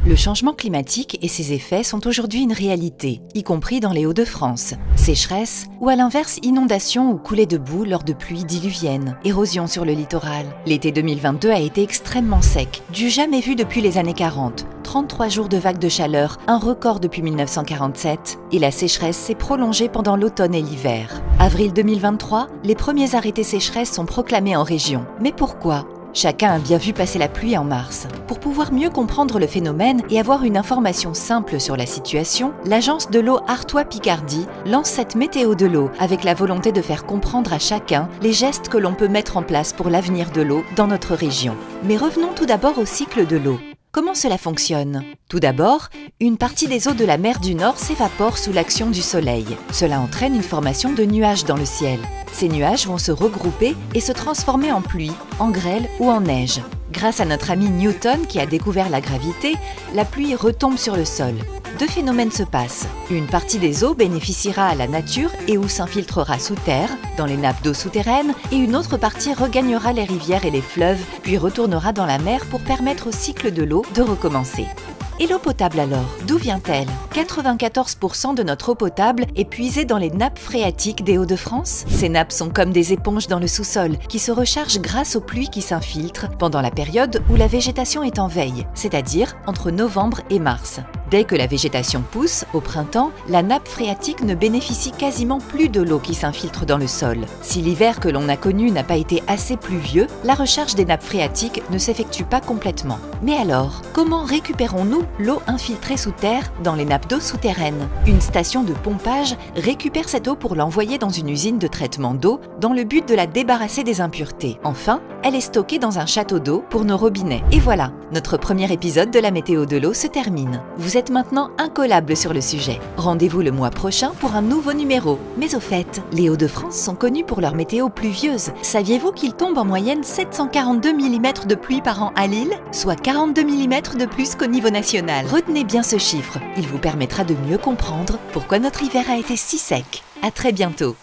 Le changement climatique et ses effets sont aujourd'hui une réalité, y compris dans les Hauts-de-France. Sécheresse ou à l'inverse inondations ou coulées de boue lors de pluies diluviennes, érosion sur le littoral. L'été 2022 a été extrêmement sec, du jamais vu depuis les années 40. 33 jours de vagues de chaleur, un record depuis 1947, et la sécheresse s'est prolongée pendant l'automne et l'hiver. Avril 2023, les premiers arrêtés sécheresse sont proclamés en région. Mais pourquoi ? Chacun a bien vu passer la pluie en mars. Pour pouvoir mieux comprendre le phénomène et avoir une information simple sur la situation, l'agence de l'eau Artois-Picardie lance cette météo de l'eau avec la volonté de faire comprendre à chacun les gestes que l'on peut mettre en place pour l'avenir de l'eau dans notre région. Mais revenons tout d'abord au cycle de l'eau. Comment cela fonctionne? Tout d'abord, une partie des eaux de la mer du Nord s'évapore sous l'action du soleil. Cela entraîne une formation de nuages dans le ciel. Ces nuages vont se regrouper et se transformer en pluie, en grêle ou en neige. Grâce à notre ami Newton qui a découvert la gravité, la pluie retombe sur le sol. Deux phénomènes se passent. Une partie des eaux bénéficiera à la nature et ou s'infiltrera sous terre, dans les nappes d'eau souterraines, et une autre partie regagnera les rivières et les fleuves, puis retournera dans la mer pour permettre au cycle de l'eau de recommencer. Et l'eau potable alors, d'où vient-elle? 94% de notre eau potable est puisée dans les nappes phréatiques des Hauts-de-France. Ces nappes sont comme des éponges dans le sous-sol, qui se rechargent grâce aux pluies qui s'infiltrent pendant la période où la végétation est en veille, c'est-à-dire entre novembre et mars. Dès que la végétation pousse, au printemps, la nappe phréatique ne bénéficie quasiment plus de l'eau qui s'infiltre dans le sol. Si l'hiver que l'on a connu n'a pas été assez pluvieux, la recharge des nappes phréatiques ne s'effectue pas complètement. Mais alors, comment récupérons-nous l'eau infiltrée sous terre dans les nappes d'eau souterraines? Une station de pompage récupère cette eau pour l'envoyer dans une usine de traitement d'eau dans le but de la débarrasser des impuretés. Enfin, elle est stockée dans un château d'eau pour nos robinets. Et voilà, notre premier épisode de la météo de l'eau se termine. Vous êtes maintenant incollable sur le sujet. Rendez-vous le mois prochain pour un nouveau numéro. Mais au fait, les Hauts-de-France sont connus pour leur météo pluvieuse. Saviez-vous qu'il tombe en moyenne 742 mm de pluie par an à Lille, soit 42 mm de plus qu'au niveau national? Retenez bien ce chiffre, il vous permettra de mieux comprendre pourquoi notre hiver a été si sec. À très bientôt.